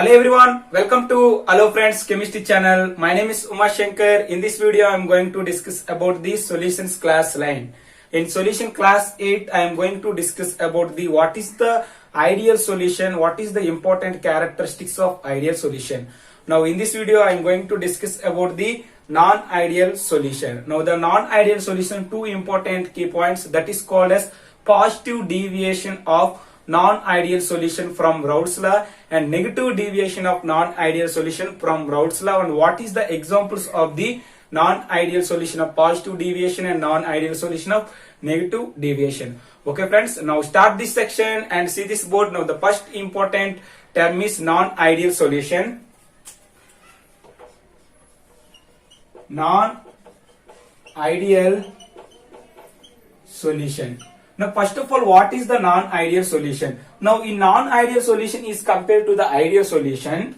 Hello everyone, welcome to Hello Friends Chemistry channel. My name is Uma Shankar. In this video, I am going to discuss about the solutions class line. In solution class 8, I am going to discuss about the what is the ideal solution, what is the important characteristics of ideal solution. Now in this video, I am going to discuss about the non-ideal solution. Now the non-ideal solution, two important key points, that is called as positive deviation of non-ideal solution from Raoult's law and negative deviation of non-ideal solution from Raoult's law, and what is the examples of the non-ideal solution of positive deviation and non-ideal solution of negative deviation. Okay friends, now start this section and see this board. Now the first important term is non-ideal solution. Non-ideal solution. Now first of all, what is the non-ideal solution? Now in non-ideal solution is compared to the ideal solution.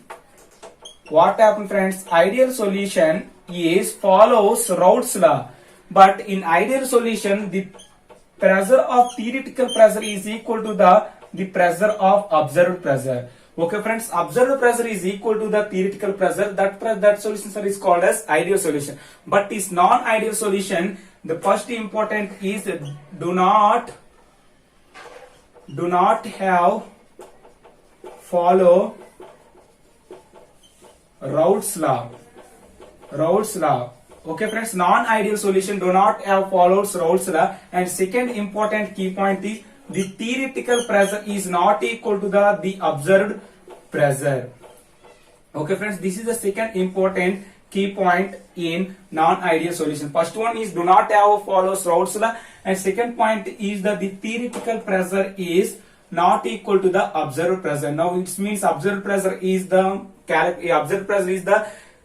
What happens friends? Ideal solution is follows Raoult's law, but in ideal solution the pressure of theoretical pressure is equal to the pressure of observed pressure. Okay friends, observed pressure is equal to the theoretical pressure. That solution is called as ideal solution. But is non-ideal solution, the first important is do not have follow Raoult's law. Okay friends, non-ideal solution do not have follows Raoult's law. And second important key point is the theoretical pressure is not equal to the observed pressure. Okay friends, this is the second important key point in non-ideal solution. First one is do not have follows Raoult's law, and second point is that the theoretical pressure is not equal to the observed pressure. Now it means observed pressure is the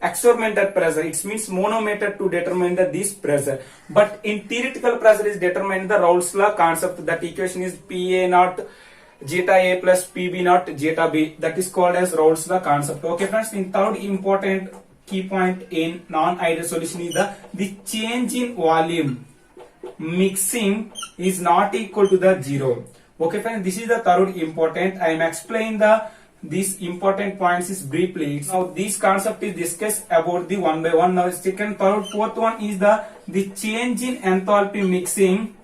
experimental pressure. It means manometer to determine this pressure. But in theoretical pressure is determined the Raoult's law concept. That equation is PA naught zeta A plus PB naught zeta B. That is called as Raoult's law concept. Okay friends, in third important key point in non-ideal solution is the change in volume mixing is not equal to the zero. Okay friends, this is the third important. I am explaining these important points is briefly. Now this concept is discussed about the one by one. Now second, third, fourth one is the change in enthalpy mixing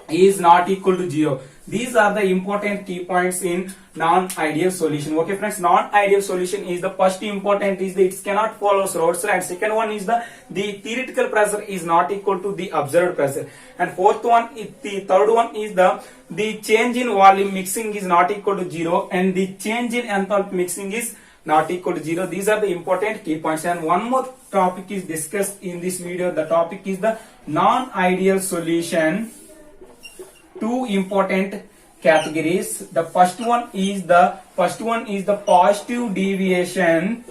is not equal to zero. These are the important key points in non-ideal solution. Okay friends, non-ideal solution is the first important is that it cannot follow Raoult's law, and second one is the theoretical pressure is not equal to the observed pressure, and fourth one is the third one is the change in volume mixing is not equal to zero, and the change in enthalpy mixing is not equal to zero. These are the important key points. And one more topic is discussed in this video. The topic is the non-ideal solution. Two important categories. The first one is the positive deviation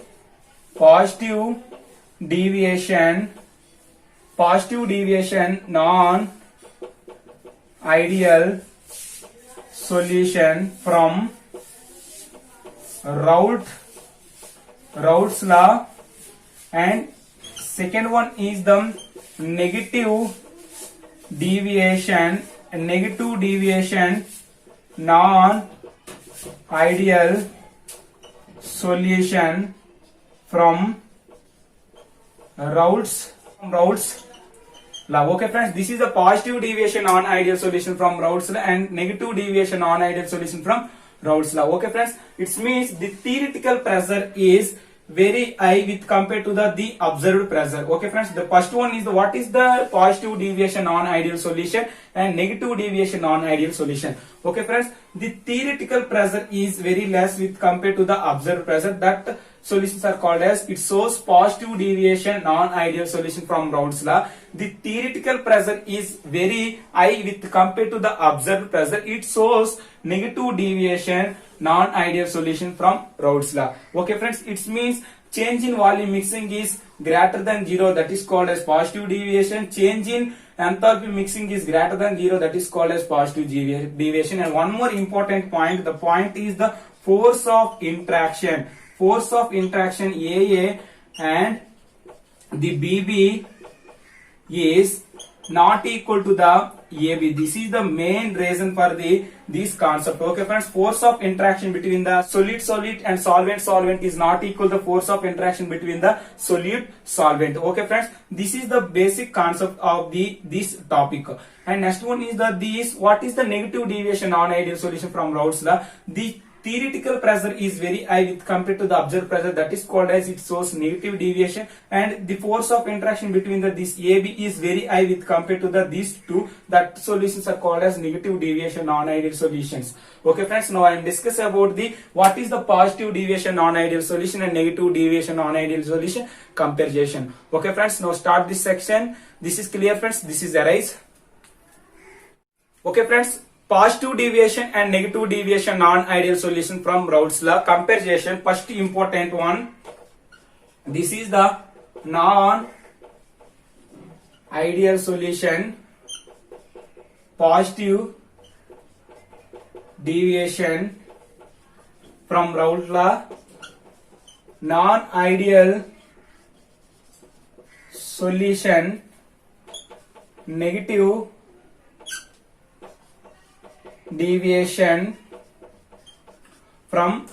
non-ideal solution from Raoult's law, and second one is the negative deviation non-ideal solution from Raoult's law. Okay friends, this is the positive deviation non-ideal solution from Raoult's law and negative deviation non-ideal solution from Raoult's law. Okay friends, it means the theoretical pressure is very high with compared to the observed pressure. Okay friends, the first one is what is the positive deviation non-ideal solution and negative deviation non-ideal solution. Okay friends, the theoretical pressure is very less with compared to the observed pressure. That solutions are called as, it shows positive deviation non-ideal solution from Raoult's law. The theoretical pressure is very high with compared to the observed pressure. It shows negative deviation non-ideal solution from Raoult's law. Okay friends, it means change in volume mixing is greater than zero, that is called as positive deviation. Change in enthalpy mixing is greater than zero, that is called as positive deviation. And one more important point, the point is the force of interaction. Force of interaction AA and the BB is not equal to the AB. This is the main reason for this concept. Okay friends, force of interaction between the solid and solvent is not equal to the force of interaction between the solvent. Okay friends, this is the basic concept of this topic. And next one is what is the negative deviation non-ideal solution from Raoult's law? The theoretical pressure is very high with compared to the observed pressure, that is called as it shows negative deviation, and the force of interaction between this AB is very high with compared to these two, that solutions are called as negative deviation non-ideal solutions. Okay friends, now I am discussing about what is the positive deviation non-ideal solution and negative deviation non-ideal solution comparison. Okay friends, now start this section. This is clear friends, this is arise. Okay friends, positive deviation and negative deviation non-ideal solution from Raoult's law comparison. First important one, this is the non-ideal solution, positive deviation from Raoult's law, non-ideal solution, negative deviation from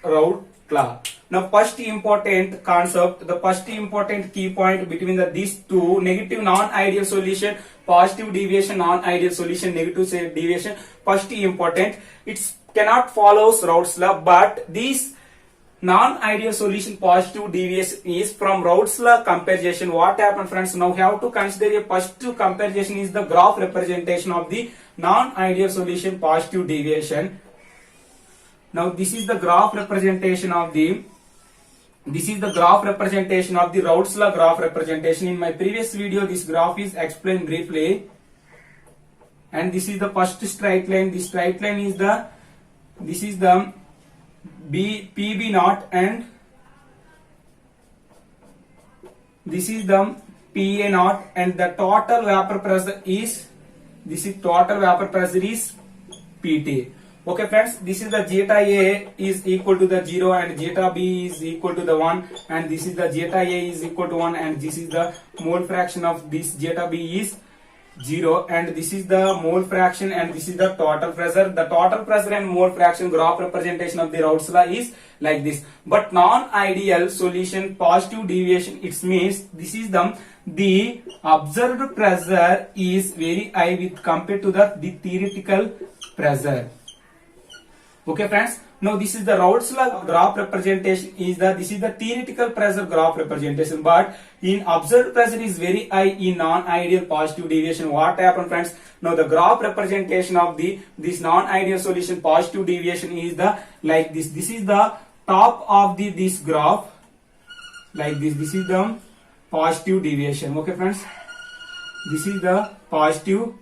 Raoult's law. Now first important concept, the first important key point between these two, negative non-ideal solution, positive deviation non-ideal solution, negative deviation, first important, it cannot follow Raoult's law, but this non-ideal solution positive deviation is from Raoult's law comparison. What happened friends, now we have to consider a first comparison is the graph representation of the non-ideal solution positive deviation. Now this is the graph representation of the Raoult's law graph representation. In my previous video this graph is explained briefly, and this is the first straight line. This straight line is the PB naught, and this is the PA naught, and the total vapor pressure is PT. Okay friends, this is the zeta A is equal to the 0 and zeta B is equal to the 1, and this is the zeta A is equal to 1, and this is the mole fraction of this zeta B is 0, and this is the mole fraction, and this is the total pressure. The total pressure and mole fraction graph representation of the Raoult's law is like this. But non-ideal solution positive deviation, it means this is the observed pressure is very high with compared to the theoretical pressure. Okay friends, now this is the Raoult's law graph representation this is the theoretical pressure graph representation, but in observed pressure is very high in non-ideal positive deviation. What happened friends, now the graph representation of this non-ideal solution positive deviation is like this. This is the top of this graph, like this. This is the positive deviation. Okay friends, this is the positive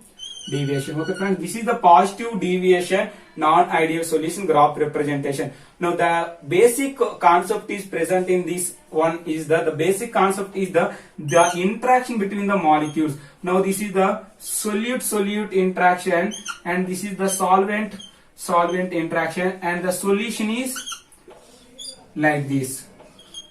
deviation. Okay friends, this is the positive deviation non-ideal solution graph representation. Now the basic concept is present in this one is the basic concept is the interaction between the molecules. Now this is the solute interaction, and this is the solvent interaction, and the solution is like this.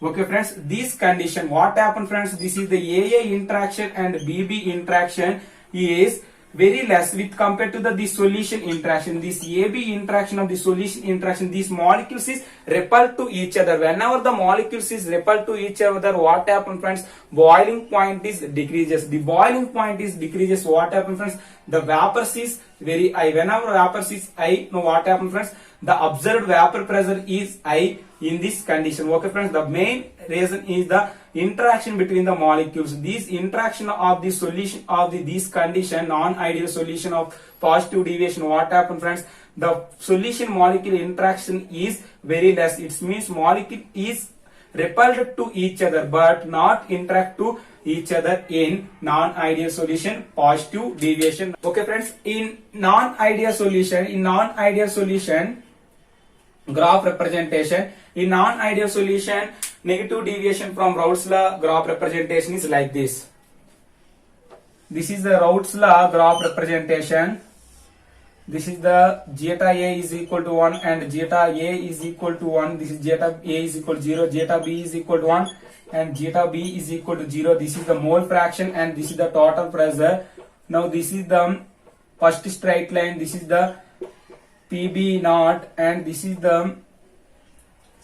Okay friends, this condition, what happened friends, this is the AA interaction and BB interaction is very less with compared to the solution interaction. This AB interaction of the solution interaction, these molecules is repelled to each other. Whenever the molecules is repelled to each other, what happens friends, boiling point is decreases. The boiling point is decreases. What happens friends, the vapors is very high. Whenever vapors is high, now what happens friends, the observed vapor pressure is high in this condition. Okay friends, the main reason is the interaction between the molecules. This interaction of the solution of this condition, non-ideal solution of positive deviation, what happens friends, the solution molecule interaction is very less. It means molecule is repelled to each other but not interact to each other in non-ideal solution positive deviation. Okay friends, in non-ideal solution graph representation, in non-ideal solution negative deviation from Raoult's law graph representation is like this. This is the Raoult's law graph representation. This is the zeta A is equal to 1 and zeta A is equal to 1. This is zeta A is equal to 0, zeta B is equal to 1 and zeta B is equal to 0. This is the mole fraction and this is the total pressure. Now this is the first straight line, this is the PB naught, and this is the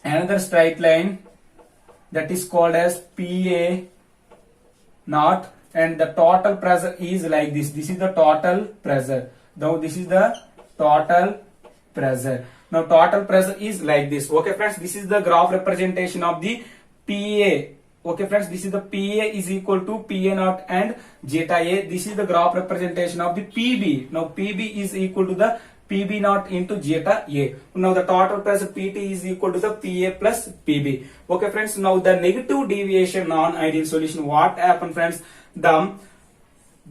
another straight line that is called as PA naught, and the total pressure is like this. This is the total pressure. Now this is the total pressure. Now total pressure is like this. Okay friends, this is the graph representation of the PA. Okay friends, this is the PA is equal to PA naught and zeta A. This is the graph representation of the PB. Now PB is equal to the PB naught into zeta A. Now the total pressure PT is equal to the PA plus PB. Okay friends, now the negative deviation non-ideal solution, what happened friends?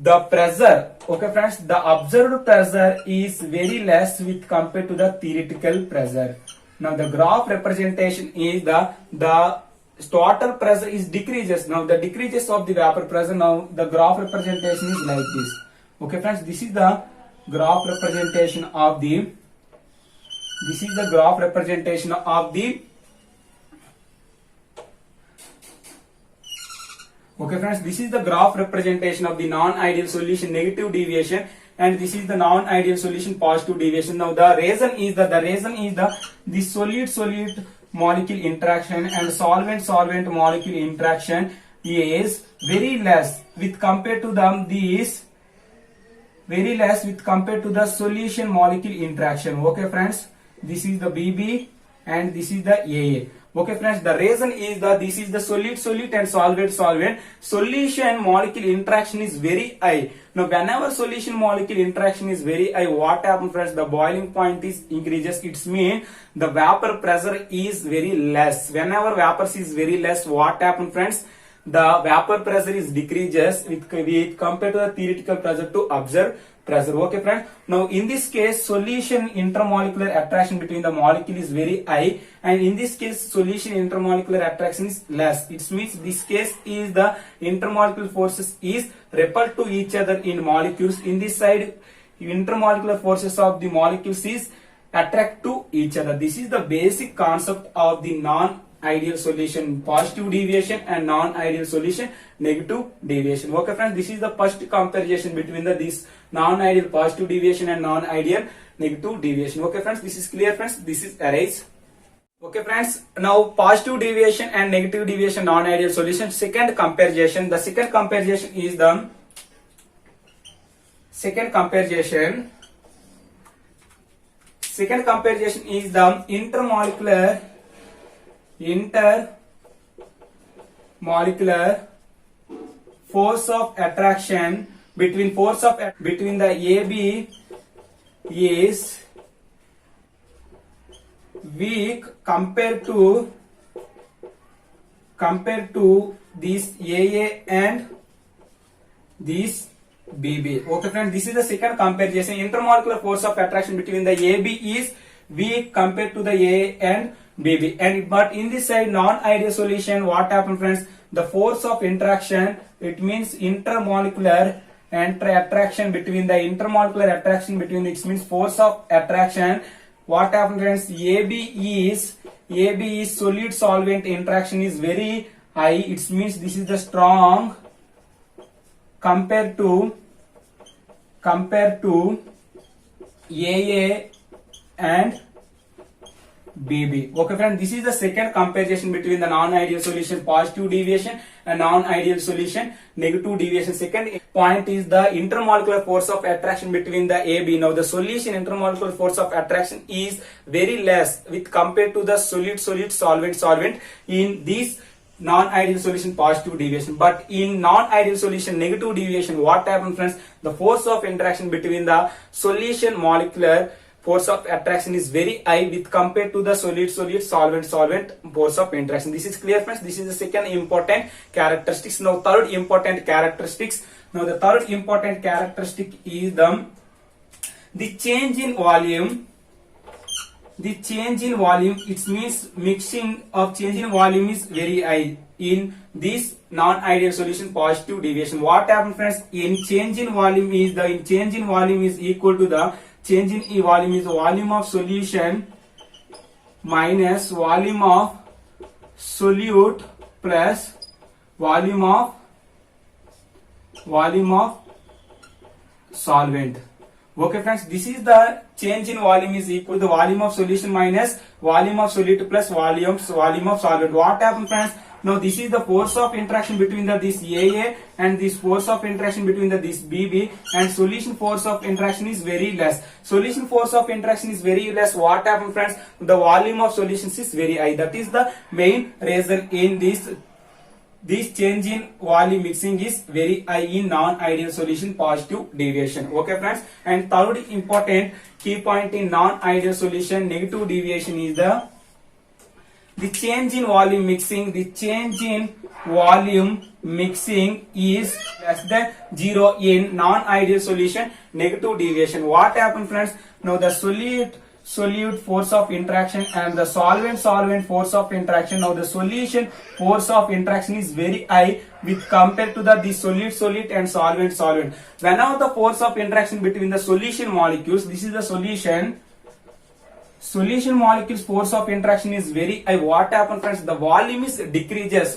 The pressure, okay friends, the observed pressure is very less with compared to the theoretical pressure. Now the graph representation is the total pressure is decreases. Now the decreases of the vapor pressure. Now the graph representation is like this. Okay friends, this is the graph representation of the okay friends, this is the graph representation of the non-ideal solution negative deviation, and this is the non-ideal solution positive deviation. Now the reason is the solid molecule interaction and solvent molecule interaction is very less with compared to the solution molecule interaction. Okay friends, this is the BB and this is the AA. Okay friends, the reason is that this is the solid and solvent solution molecule interaction is very high. Now whenever solution molecule interaction is very high, what happens friends? The boiling point is increases. It means the vapor pressure is very less. Whenever vapor is very less, what happens friends? The vapor pressure is decreases with compared to the theoretical pressure to observed pressure. Okay friends, now in this case solution intermolecular attraction between the molecule is very high, and in this case solution intermolecular attraction is less. It means this case is the intermolecular forces is repelled to each other in molecules. In this side intermolecular forces of the molecules is attract to each other. This is the basic concept of the non-ideal solution positive deviation and non-ideal solution negative deviation. Okay friends, this is the first comparison between this non-ideal positive deviation and non-ideal negative deviation. Okay friends, this is clear friends, this is arrays. Okay friends, now positive deviation and negative deviation non-ideal solution. Second comparison, the second comparison is the intermolecular force of attraction between the AB is weak compared to this AA and this BB. Okay friends, this is the second comparison. Intermolecular force of attraction between the AB is weak compared to the AA and BB. But in this side non-ideal solution, what happens friends? The force of interaction, it means intermolecular attraction between the it means force of attraction. What happens friends? AB is solid solvent interaction is very high. It means this is the strong compared to AA and BB. Okay friend, this is the second comparison between the non-ideal solution positive deviation and non-ideal solution negative deviation. Second point is the intermolecular force of attraction between the AB. Now the solution intermolecular force of attraction is very less with compared to the solid solvent in this non-ideal solution positive deviation. But in non-ideal solution negative deviation, what happens friends? The force of interaction between the solution molecular force of attraction is very high with compared to the solid solvent force of interaction. This is clear friends, this is the second important characteristics. Now third important characteristics. Now the third important characteristic is the change in volume. It means mixing of change in volume is very high in this non-ideal solution positive deviation. What happens friends? Change in volume is equal to the change in volume is volume of solution minus volume of solute plus volume of solvent. Okay friends, this is the change in volume is equal to the volume of solution minus volume of solute plus volume of solvent. What happens friends? Now this is the force of interaction between this AA and this force of interaction between this BB, and solution force of interaction is very less. Solution force of interaction is very less. What happens friends? The volume of solutions is very high. That is the main reason in this change in volume mixing is very high in non-ideal solution, positive deviation. Okay friends, and third important key point in non-ideal solution negative deviation is the change in volume mixing. The change in volume mixing is less than 0 in non-ideal solution, negative deviation. What happens friends? Now the solute force of interaction and the solvent force of interaction. Now the solution force of interaction is very high with compared to the solute and solvent. Whenever the force of interaction between the solution molecules, this is the solution molecules force of interaction is very high. What happens friends? The volume is decreases.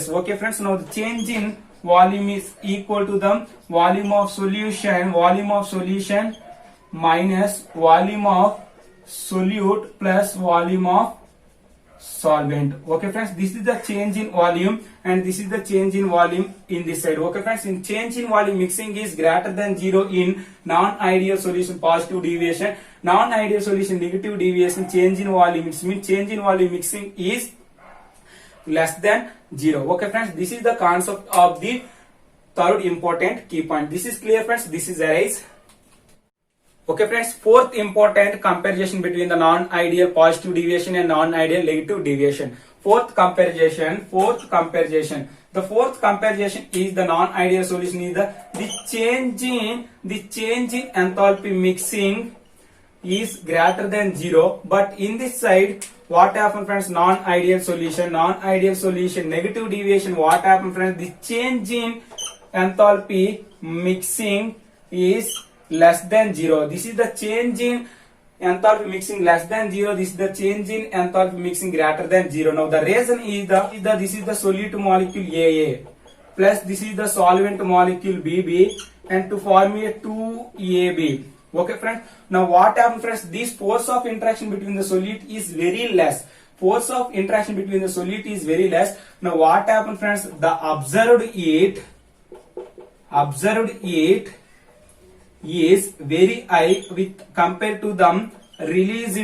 Okay friends, now the change in volume is equal to the volume of solution minus volume of solute plus volume of solvent. Okay friends, this is the change in volume and this is the change in volume in this side. Okay friends, in change in volume mixing is greater than 0 in non-ideal solution, positive deviation. Non-ideal solution, negative deviation. Change in volume, it means change in volume mixing is less than 0. Okay friends, this is the concept of the third important key point. This is clear friends, this is arise. Okay friends, fourth important comparison between the non-ideal positive deviation and non-ideal negative deviation. Fourth comparison. The fourth comparison is the non-ideal solution is the change in enthalpy mixing is greater than 0. But in this side, what happens friends? Non-ideal solution, negative deviation. What happens friends? The change in enthalpy mixing is less than 0. This is the change in enthalpy mixing less than 0. This is the change in enthalpy mixing greater than 0. Now the reason is this is the solute molecule AA plus this is the solvent molecule BB, and to form a 2AB. Okay friends, now what happens friends? This force of interaction between the solute is very less. Now what happens friends? The observed heat is very high with compared to the released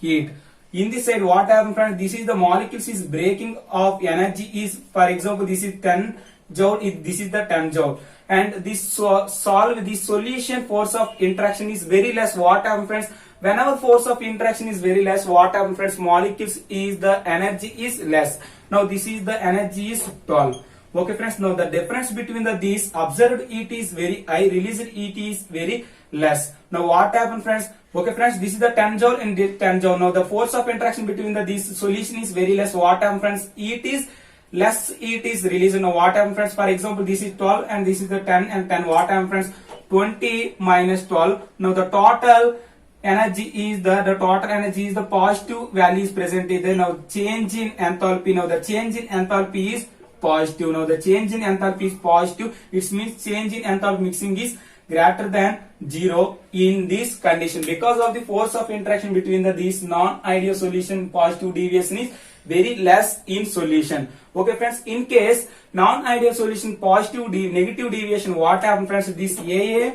heat. In this side, what happens friends? This is the molecules is breaking of energy is, for example, this is 10 joule, this is the 10 joule, and this solution force of interaction is very less. What happens friends? Whenever force of interaction is very less, what happens friends? Molecules is the energy is less. Now this is the energy is 12. Okay friends, now the difference between these observed heat is very high, released heat is very less. Now what happens friends? Okay friends, this is the 10 joule and this 10 joule. Now the force of interaction between these solution is very less. What happens friends? Heat is less, heat is released. Now what happens friends? For example, this is 12 and this is the 10 and 10. What happens friends? 20 minus 12. Now the total energy is the positive value is presented there. Now change in enthalpy. Now the change in enthalpy is positive. Now the change in enthalpy is positive. It means change in enthalpy mixing is greater than 0 in this condition. Because of the force of interaction between these non-ideal solution, positive deviation is very less in solution. Okay friends, in case non-ideal solution positive negative deviation, what happens friends? This AA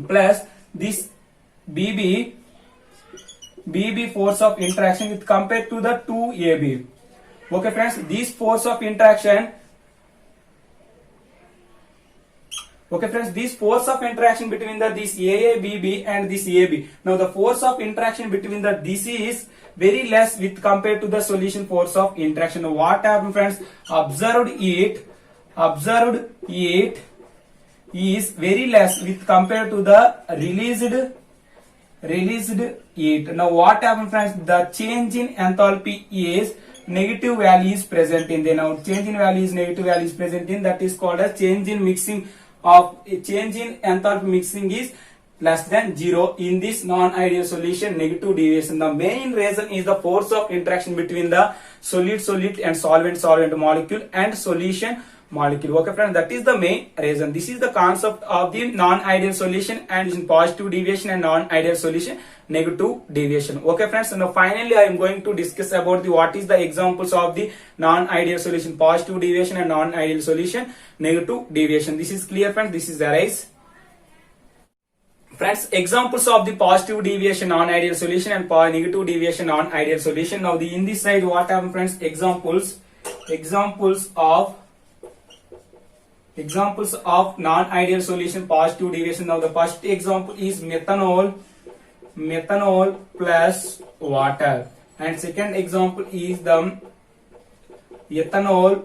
plus this BB force of interaction with compared to the 2AB. Okay friends, this force of interaction between this AA, BB and this AB. Now the force of interaction between this is very less with compared to the solution force of interaction. Now what happens friends? Observed heat is very less with compared to the released heat. Now what happens friends? The change in enthalpy is negative value is present in there. Now change in value is negative value is present in, that is called as change in enthalpy mixing is less than 0 in this non-ideal solution, negative deviation. The main reason is the force of interaction between the solute and solvent molecule and solution molecule. Okay friends, that is the main reason. This is the concept of the non-ideal solution and in positive deviation and non-ideal solution negative deviation. Okay friends, and now finally I am going to discuss about the what is the examples of the non-ideal solution positive deviation and non-ideal solution negative deviation. This is clear friends, this is arise. Friends, examples of the positive deviation non-ideal solution and negative deviation non-ideal solution. Now the in this side what happen friends, examples of non-ideal solution positive deviation. Now the first example is methanol plus water, and second example is the ethanol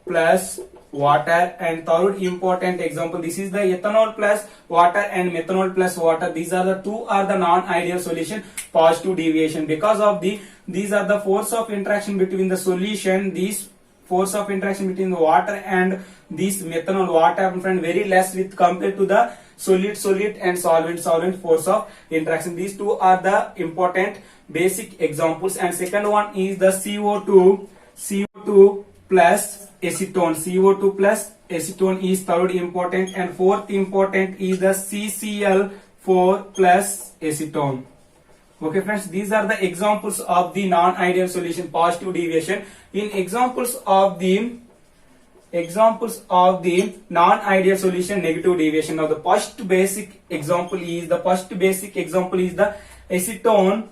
plus water, and third important example, this is the ethanol plus water and methanol plus water. These are the two are the non-ideal solution positive deviation. Because of these are the force of interaction between the solution, these force of interaction between the water and this methanol water friend very less with compared to the solid and solvent force of interaction. These two are the important basic examples. And second one is the CO2 plus acetone. CO2 plus acetone is third important, and fourth important is the CCl4 plus acetone. Okay friends, these are the examples of the non-ideal solution positive deviation. In examples of the non-ideal solution negative deviation. Now the first basic example is the acetone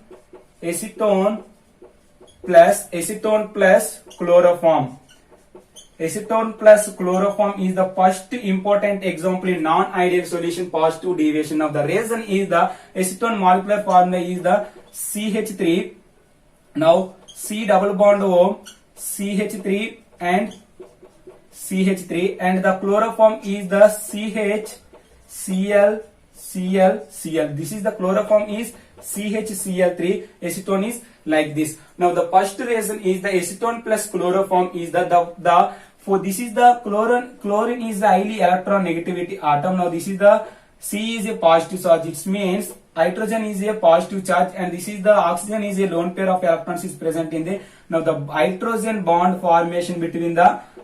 plus chloroform. Acetone plus chloroform is the first important example in non-ideal solution positive deviation. Now the reason is the acetone molecular formula is the CH3. Now C double bond O, CH3 and CH3, and the chloroform is the CHCl. This is the chloroform is CHCl3. Acetone is like this. Now the first reason is the acetone plus chloroform is for this is the chlorine is the highly electronegativity atom. Now this is the C is a positive charge. It means hydrogen is a positive charge, and this is the oxygen is a lone pair of electrons is present in the. Now the hydrogen bond formation between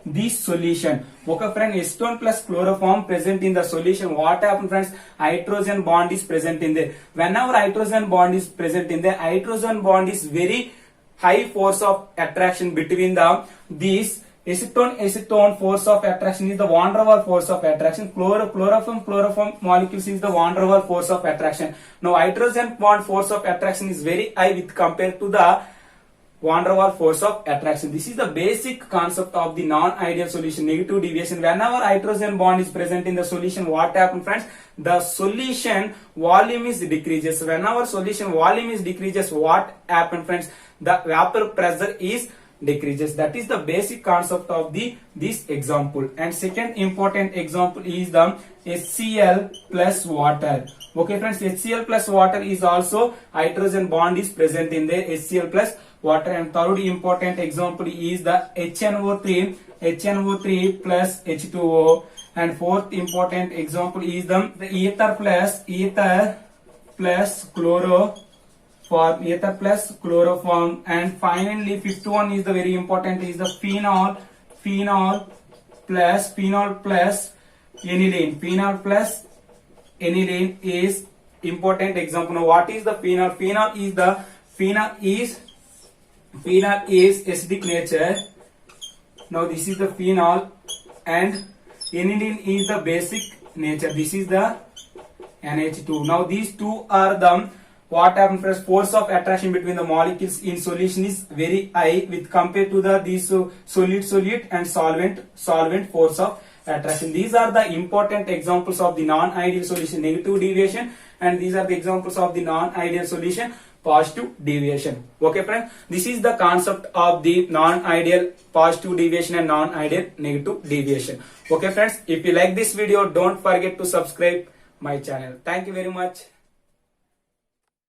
this solution. Okay friend, acetone plus chloroform present in the solution. What happens friends? Hydrogen bond is present in there. Whenever hydrogen bond is present in there, hydrogen bond is very high force of attraction between this acetone force of attraction is the van der Waals force of attraction. Chloroform molecules is the van der Waals force of attraction. Now hydrogen bond force of attraction is very high with compared to the van der Waals force of attraction. This is the basic concept of the non-ideal solution negative deviation. Whenever hydrogen bond is present in the solution, what happens friends? The solution volume is decreases. Whenever solution volume is decreases, what happens friends? The vapor pressure is decreases. That is the basic concept of this example. And second important example is the HCl plus water. Okay friends, HCl plus water is also hydrogen bond is present in the HCl plus water. And third important example is the HNO3 plus H2O. And fourth important example is the ether plus chloroform. And finally fifth one is the very important is the phenol plus aniline. Phenol plus aniline is important example. Now what is the phenol? Phenol is acidic nature. Now this is the phenol, and aniline is the basic nature. This is the NH2. Now these two are the what happens first, force of attraction between the molecules in solution is very high with compared to these solid and solvent force of attraction. These are the important examples of the non-ideal solution negative deviation, and these are the examples of the non-ideal solution positive deviation. Okay friends, this is the concept of the non-ideal positive deviation and non-ideal negative deviation. Okay friends, if you like this video, don't forget to subscribe my channel. Thank you very much.